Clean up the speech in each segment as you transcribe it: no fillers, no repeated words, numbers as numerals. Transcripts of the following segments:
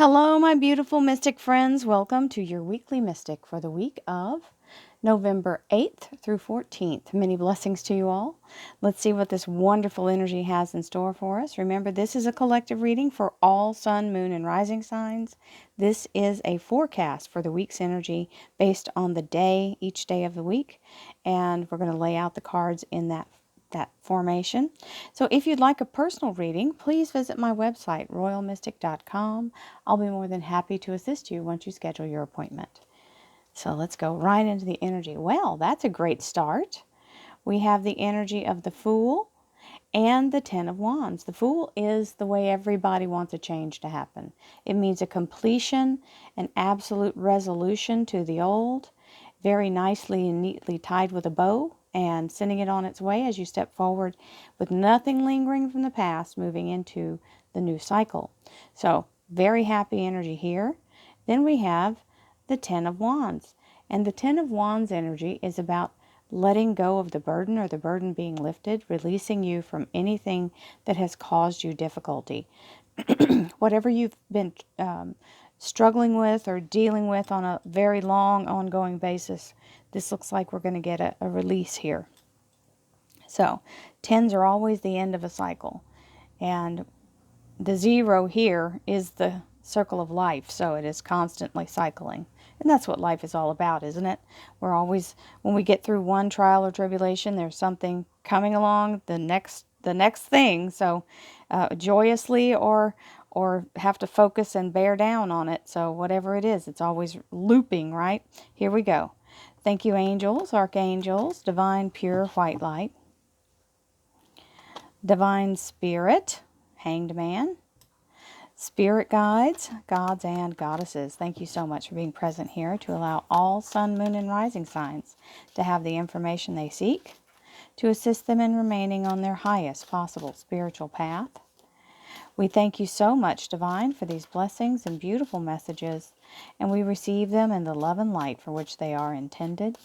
Hello, my beautiful mystic friends. Welcome to your weekly mystic for the week of November 8th through 14th. Many blessings to you all. Let's see what this wonderful energy has in store for us. Remember, this is a collective reading for all sun, moon, and rising signs. This is a forecast for the week's energy based on the day, each day of the week. And we're going to lay out the cards in that formation. So if you'd like a personal reading, please visit my website, royalmystic.com. I'll be more than happy to assist you once you schedule your appointment. So let's go right into the energy. Well, that's a great start. We have the energy of the Fool and the Ten of Wands. The Fool is the way everybody wants a change to happen. It means a completion, an absolute resolution to the old, very nicely and neatly tied with a bow, and sending it on its way as you step forward with nothing lingering from the past, moving into the new cycle. So, very happy energy here. Then we have the Ten of Wands. And the Ten of Wands energy is about letting go of the burden, or the burden being lifted, releasing you from anything that has caused you difficulty. Whatever you've been struggling with or dealing with on a very long, ongoing basis, this looks like we're going to get a release here. So, tens are always the end of a cycle. And the zero here is the circle of life, so it is constantly cycling. And that's what life is all about, isn't it? We're always, when we get through one trial or tribulation, there's something coming along, the next thing. So joyously or have to focus and bear down on it. So whatever it is, it's always looping, right? Here we go. Thank you, angels, archangels, divine pure white light, divine spirit, Hanged Man, spirit guides, gods and goddesses. Thank you so much for being present here to allow all sun, moon, and rising signs to have the information they seek, to assist them in remaining on their highest possible spiritual path. We thank you so much, Divine, for these blessings and beautiful messages, and we receive them in the love and light for which they are intended.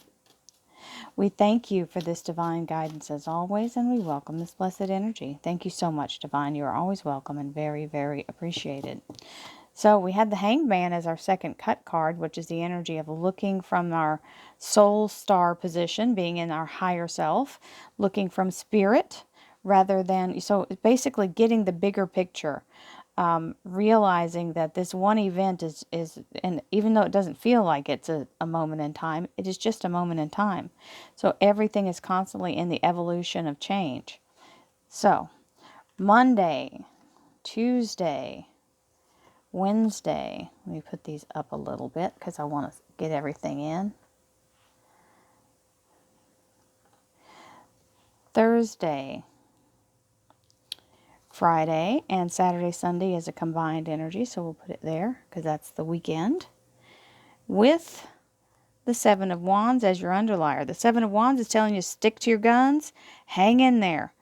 We thank you for this divine guidance as always, and we welcome this blessed energy. Thank you so much, Divine. You are always welcome and very, very appreciated. So we had the Hanged Man as our second cut card, which is the energy of looking from our soul star position, being in our higher self, looking from spirit rather than, so basically getting the bigger picture. Realizing that this one event is, and even though it doesn't feel like it's a moment in time, it is just a moment in time. So everything is constantly in the evolution of change. So Monday, Tuesday, Wednesday, let me put these up a little bit because I want to get everything in. Thursday, Friday, and Saturday, Sunday is a combined energy, so we'll put it there because that's the weekend. With the Seven of Wands as your underlier. The Seven of Wands is telling you stick to your guns, hang in there.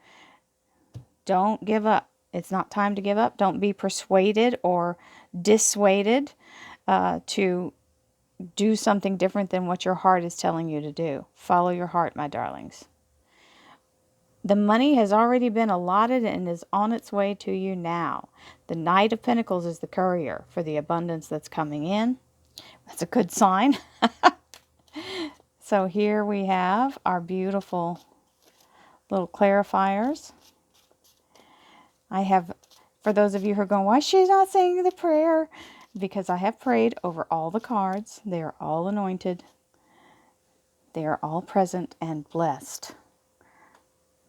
Don't give up. It's not time to give up. Don't be persuaded or dissuaded to do something different than what your heart is telling you to do. Follow your heart, my darlings. The money has already been allotted and is on its way to you now. The Knight of Pentacles is the courier for the abundance that's coming in. That's a good sign. So here we have our beautiful little clarifiers. I have, for those of you who are going, why is she not saying the prayer? Because I have prayed over all the cards. They are all anointed. They are all present and blessed.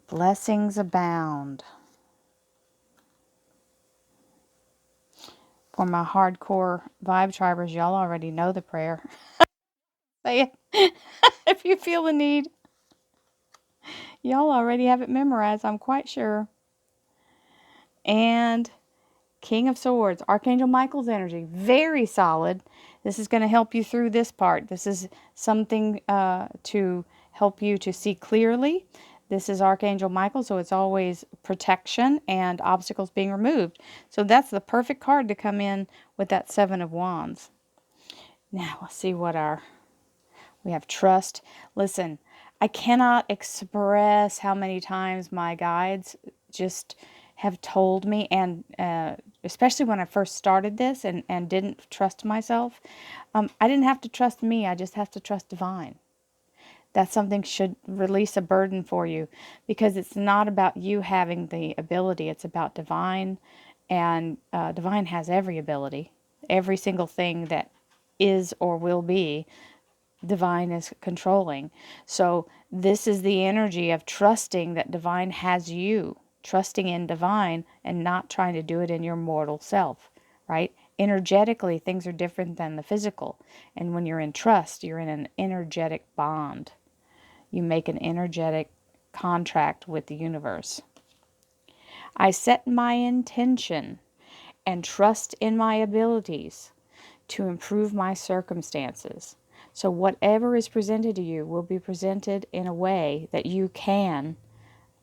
Blessings abound. For my hardcore vibe tribers, y'all already know the prayer. Say it if you feel the need. Y'all already have it memorized, I'm quite sure. And King of Swords, Archangel Michael's energy, very solid. This is going to help you through this part. This is something to help you to see clearly. This is Archangel Michael, so it's always protection and obstacles being removed. So that's the perfect card to come in with that Seven of Wands. Now, let's see what we have trust. Listen, I cannot express how many times my guides just have told me, and especially when I first started this and didn't trust myself, I didn't have to trust me. I just have to trust divine. That something should release a burden for you, because it's not about you having the ability. It's about divine, and divine has every ability. Every single thing that is or will be, divine is controlling. So this is the energy of trusting that divine has you, trusting in divine and not trying to do it in your mortal self, right? Energetically, things are different than the physical. And when you're in trust, you're in an energetic bond. You make an energetic contract with the universe. I set my intention and trust in my abilities to improve my circumstances. So whatever is presented to you will be presented in a way that you can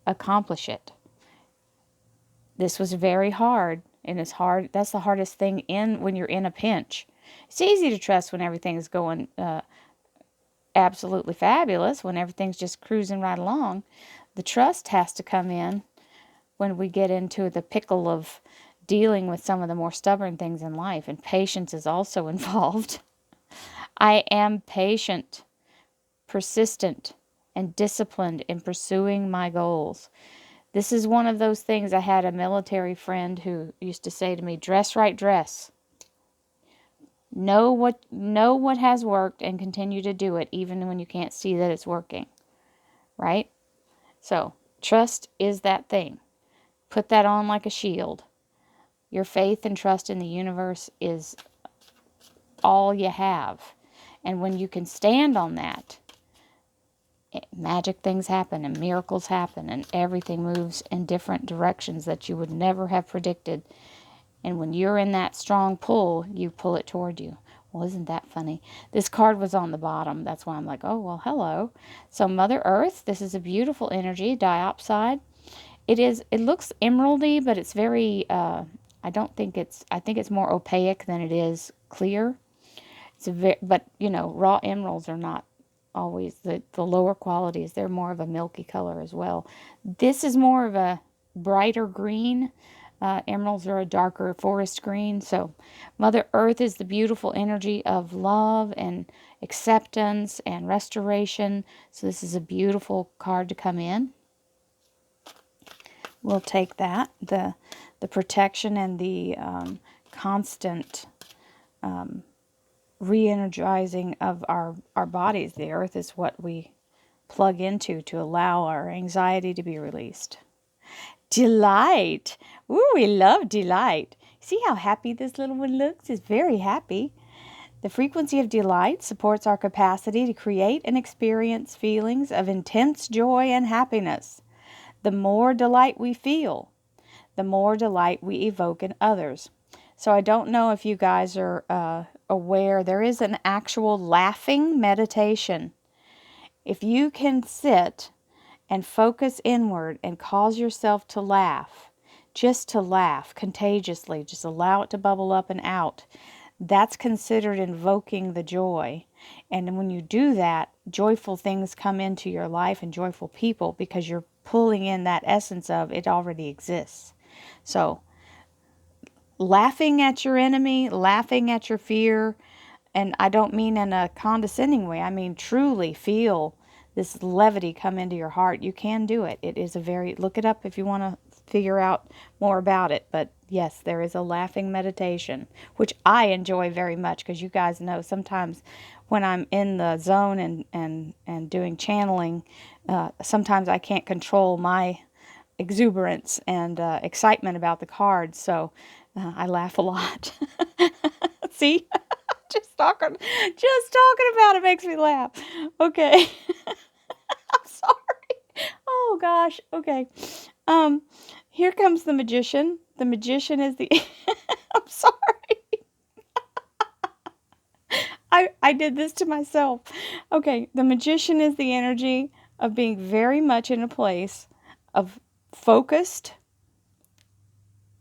accomplish it. This was very hard, and it's hard. That's the hardest thing when you're in a pinch. It's easy to trust when everything's going absolutely fabulous, when everything's just cruising right along. The trust has to come in when we get into the pickle of dealing with some of the more stubborn things in life, and patience is also involved. I am patient, persistent, and disciplined in pursuing my goals. This is one of those things. I had a military friend who used to say to me, dress right, dress. Know what has worked and continue to do it even when you can't see that it's working. Right? So, trust is that thing. Put that on like a shield. Your faith and trust in the universe is all you have. And when you can stand on that, magic things happen and miracles happen and everything moves in different directions that you would never have predicted. And when you're in that strong pull, you pull it toward you. Well, isn't that funny? This card was on the bottom. That's why I'm like, oh, well, hello. So Mother Earth, this is a beautiful energy, diopside. It looks emeraldy, but it's very, I think it's more opaque than it is clear. But, raw emeralds are not always the lower qualities. They're more of a milky color as well. This is more of a brighter green. Emeralds are a darker forest green. So Mother Earth is the beautiful energy of love and acceptance and restoration. So this is a beautiful card to come in. We'll take that. The protection and the constant re-energizing of our bodies. The earth is what we plug into to allow our anxiety to be released. Delight. Ooh, we love delight. See how happy this little one looks? It's very happy. The frequency of delight supports our capacity to create and experience feelings of intense joy and happiness. The more delight we feel, the more delight we evoke in others. So I don't know if you guys are aware, there is an actual laughing meditation. If you can sit and focus inward and cause yourself to laugh, just to laugh contagiously, just allow it to bubble up and out, that's considered invoking the joy. And when you do that, joyful things come into your life and joyful people, because you're pulling in that essence of it already exists. So laughing at your enemy, laughing at your fear, and I don't mean in a condescending way. I mean truly feel this levity come into your heart. You can do it. It is look it up if you want to figure out more about it. But yes, there is a laughing meditation, which I enjoy very much, because you guys know sometimes when I'm in the zone and doing channeling, sometimes I can't control my exuberance and excitement about the cards. So I laugh a lot. See? Just talking about it makes me laugh. Okay. I'm sorry. Oh gosh. Okay. Here comes the magician. The magician is the I'm sorry. I did this to myself. Okay, the magician is the energy of being very much in a place of focused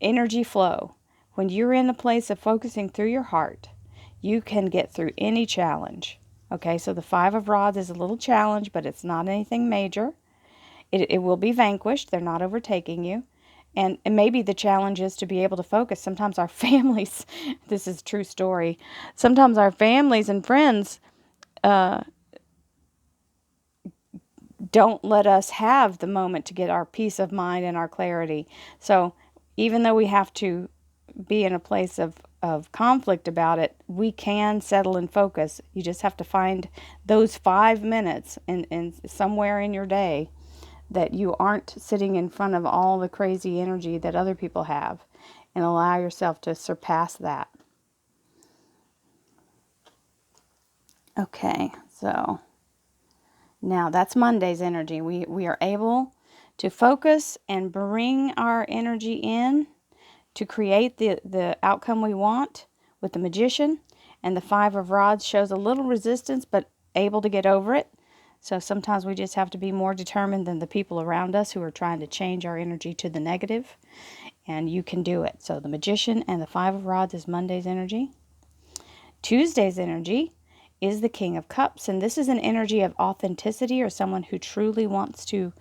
energy flow. When you're in a place of focusing through your heart, you can get through any challenge. Okay, so the Five of Rods is a little challenge, but it's not anything major. It will be vanquished. They're not overtaking you. And maybe the challenge is to be able to focus. Sometimes our families, this is a true story, sometimes our families and friends don't let us have the moment to get our peace of mind and our clarity. So even though we have to be in a place of conflict about it, we can settle and focus. You just have to find those 5 minutes in somewhere in your day that you aren't sitting in front of all the crazy energy that other people have, and allow yourself to surpass that. Okay, so now that's Monday's energy. We are able to focus and bring our energy in to create the outcome we want with the Magician. And the Five of Rods shows a little resistance, but able to get over it. So sometimes we just have to be more determined than the people around us who are trying to change our energy to the negative. And you can do it. So the Magician and the Five of Rods is Monday's energy. Tuesday's energy is the King of Cups. And this is an energy of authenticity, or someone who truly wants to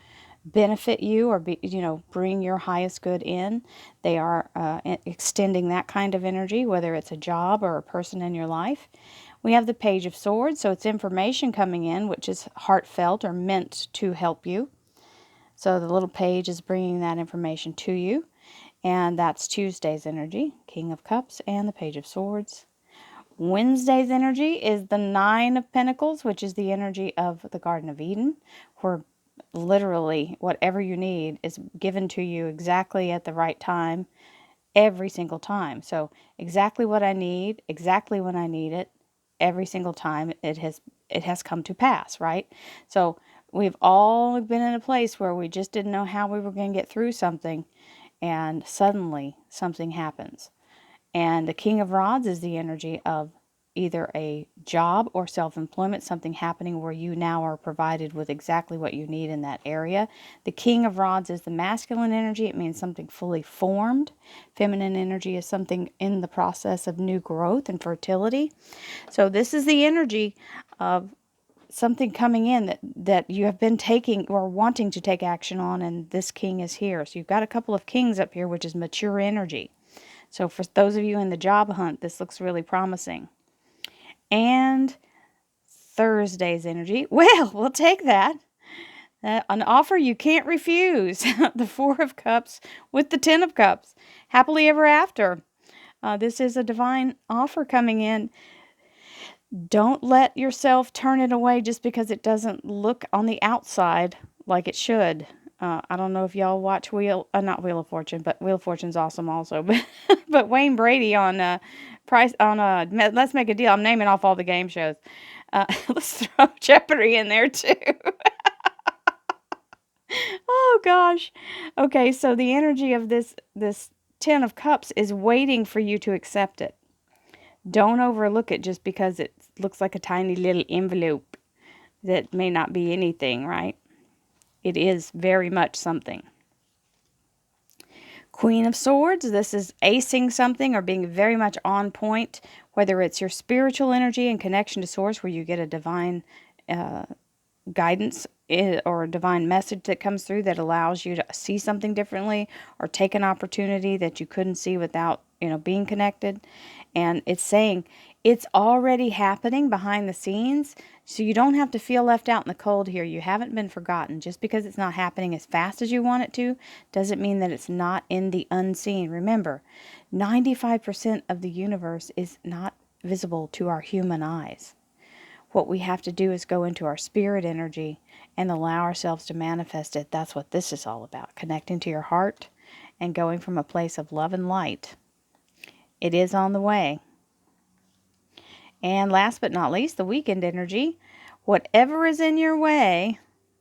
benefit you, or bring your highest good in. They are extending that kind of energy, whether it's a job or a person in your life. We have the Page of Swords, so it's information coming in which is heartfelt or meant to help you. So the little page is bringing that information to you, and that's Tuesday's energy, King of Cups and the Page of Swords. Wednesday's energy is the Nine of Pentacles, which is the energy of the Garden of Eden, where literally whatever you need is given to you exactly at the right time, every single time. So exactly what I need, exactly when I need it, every single time it has come to pass, right? So we've all been in a place where we just didn't know how we were going to get through something, and suddenly something happens. And the King of Rods is the energy of either a job or self-employment, something happening where you now are provided with exactly what you need in that area. The King of Rods is the masculine energy. It means something fully formed. Feminine energy is something in the process of new growth and fertility. So this is the energy of something coming in that you have been taking or wanting to take action on, and this king is here. So you've got a couple of kings up here, which is mature energy. So for those of you in the job hunt, this looks really promising. And Thursday's energy, well, we'll take that. An offer you can't refuse. The Four of Cups with the Ten of Cups. Happily ever after. This is a divine offer coming in. Don't let yourself turn it away just because it doesn't look on the outside like it should. I don't know if y'all watch not Wheel of Fortune, but Wheel of Fortune's awesome also. But Wayne Brady on Let's Make a Deal. I'm naming off all the game shows. Let's throw Jeopardy in there too. Oh gosh. Okay, so the energy of this Ten of Cups is waiting for you to accept it. Don't overlook it just because it looks like a tiny little envelope that may not be anything, right? It is very much something. Queen of Swords, this is acing something or being very much on point, whether it's your spiritual energy and connection to Source, where you get a divine guidance or a divine message that comes through that allows you to see something differently, or take an opportunity that you couldn't see without being connected. And it's saying it's already happening behind the scenes, so you don't have to feel left out in the cold here. You haven't been forgotten. Just because it's not happening as fast as you want it to doesn't mean that it's not in the unseen. Remember, 95% of the universe is not visible to our human eyes. What we have to do is go into our spirit energy and allow ourselves to manifest it. That's what this is all about, connecting to your heart and going from a place of love and light. It is on the way. And last but not least, the weekend energy. Whatever is in your way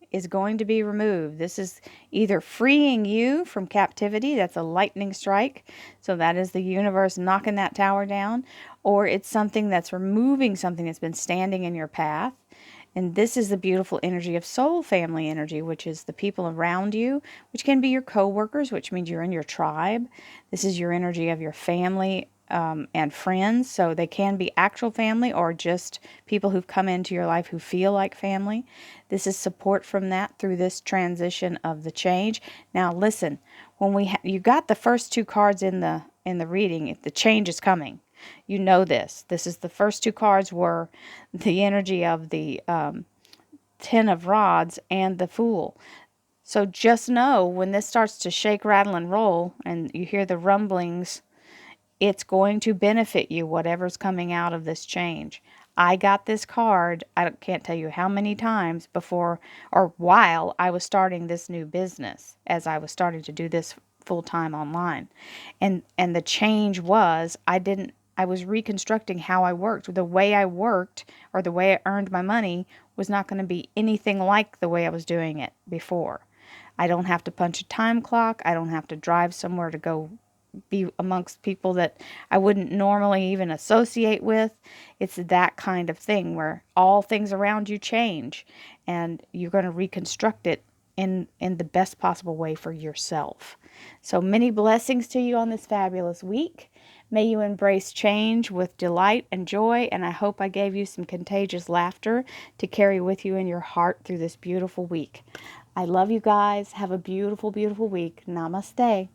is going to be removed. This is either freeing you from captivity, that's a lightning strike, so that is the universe knocking that tower down, or it's something that's removing something that's been standing in your path. And this is the beautiful energy of soul family energy, which is the people around you, which can be your co-workers, which means you're in your tribe. This is your energy of your family and friends. So they can be actual family or just people who've come into your life who feel like family. This is support from that through this transition of the change. Now listen, when you got the first two cards in the reading, if the change is coming, you know this. This is the first two cards were the energy of the Ten of Rods and the Fool. So just know when this starts to shake, rattle, and roll, and you hear the rumblings, it's going to benefit you, whatever's coming out of this change. I got this card, I can't tell you how many times before or while I was starting this new business, as I was starting to do this full-time online. And the change was, I was reconstructing how I worked. The way I worked or the way I earned my money was not going to be anything like the way I was doing it before. I don't have to punch a time clock. I don't have to drive somewhere to go be amongst people that I wouldn't normally even associate with. It's that kind of thing where all things around you change and you're going to reconstruct it in the best possible way for yourself. So many blessings to you on this fabulous week. May you embrace change with delight and joy, and I hope I gave you some contagious laughter to carry with you in your heart through this beautiful week. I love you guys. Have a beautiful, beautiful week. Namaste.